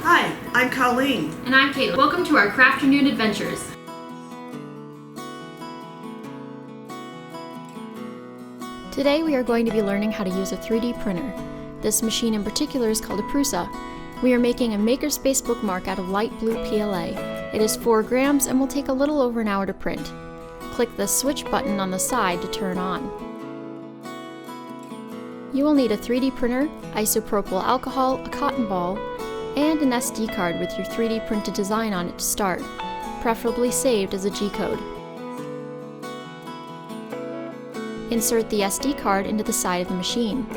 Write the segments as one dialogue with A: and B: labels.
A: Hi, I'm Colleen.
B: And I'm Kayla. Welcome to our CrafterNoon adventures.
C: Today we are going to be learning how to use a 3D printer. This machine in particular is called a Prusa. We are making a makerspace bookmark out of light blue PLA. It is 4 grams and will take a little over an hour to print. Click the switch button on the side to turn on. You will need a 3D printer, isopropyl alcohol, a cotton ball, and an SD card with your 3D printed design on it to start, preferably saved as a G-code. Insert the SD card into the side of the machine.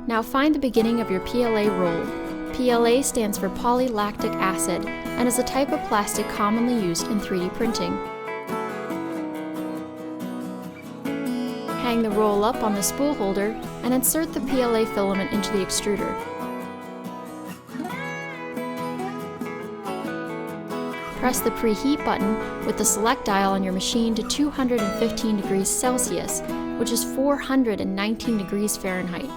C: Now find the beginning of your PLA roll. PLA stands for polylactic acid and is a type of plastic commonly used in 3D printing. Hang the roll up on the spool holder and insert the PLA filament into the extruder. Press the preheat button with the select dial on your machine to 215 degrees Celsius, which is 419 degrees Fahrenheit.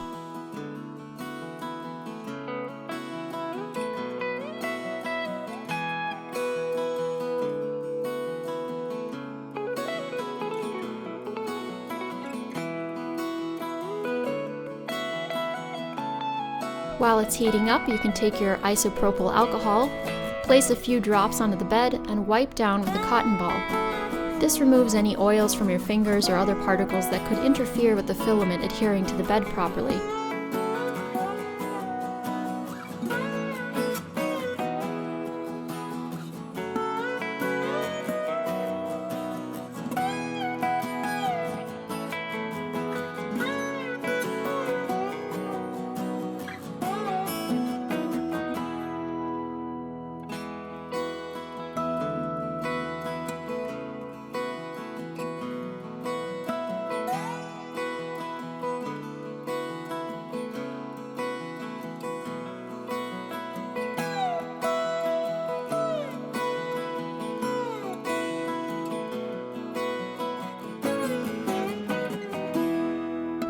C: While it's heating up, you can take your isopropyl alcohol, place a few drops onto the bed, and wipe down with a cotton ball. This removes any oils from your fingers or other particles that could interfere with the filament adhering to the bed properly.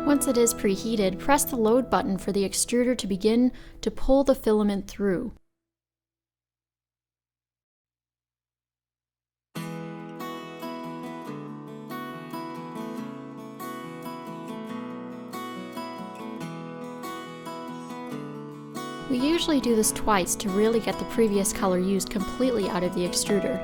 C: Once it is preheated, press the load button for the extruder to begin to pull the filament through. We usually do this twice to really get the previous color used completely out of the extruder.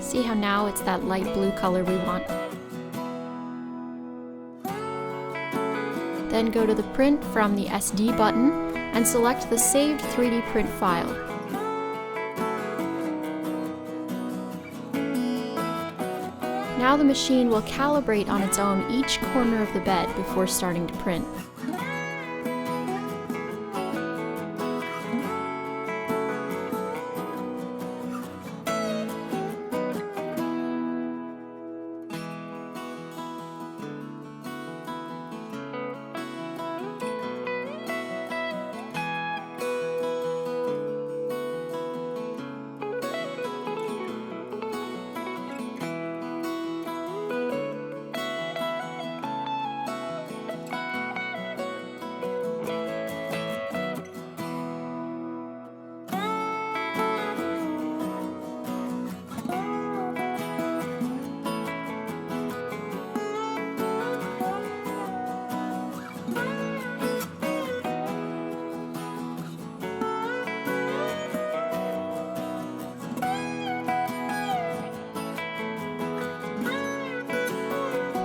C: See how now it's that light blue color we want. Then go to the print from the SD button and select the saved 3D print file. Now the machine will calibrate on its own each corner of the bed before starting to print.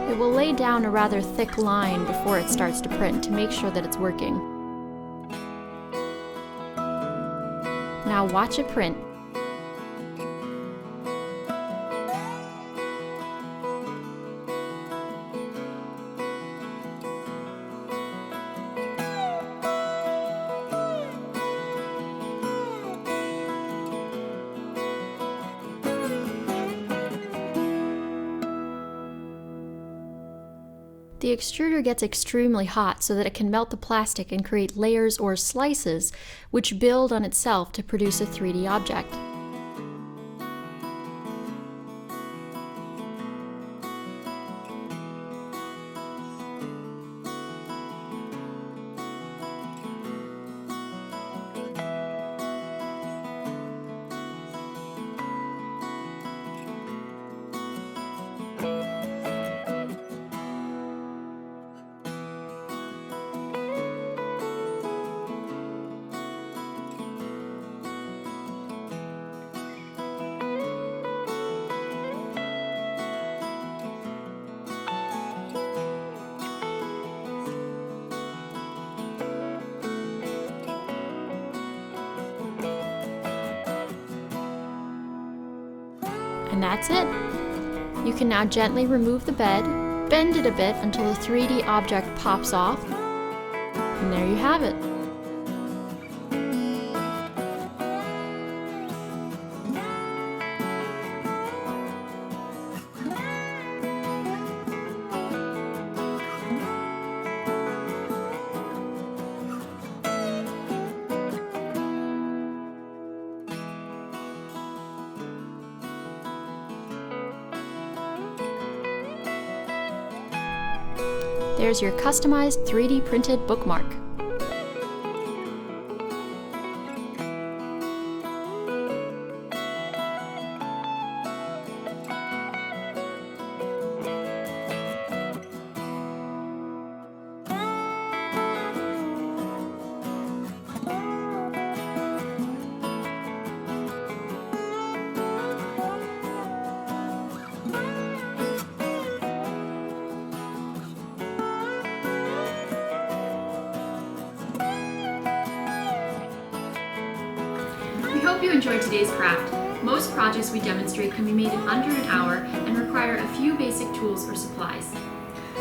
C: It will lay down a rather thick line before it starts to print to make sure that it's working. Now watch it print. The extruder gets extremely hot so that it can melt the plastic and create layers or slices, which build on itself to produce a 3D object. And that's it. You can now gently remove the bed, bend it a bit until the 3D object pops off, and there you have it. There's your customized 3D printed bookmark.
B: We hope you enjoyed today's craft. Most projects we demonstrate can be made in under an hour and require a few basic tools or supplies.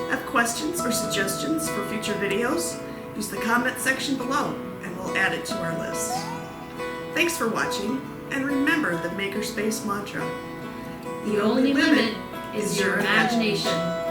A: Have questions or suggestions for future videos? Use the comment section below and we'll add it to our list. Thanks for watching, and remember the Makerspace mantra.
B: The only limit is your imagination.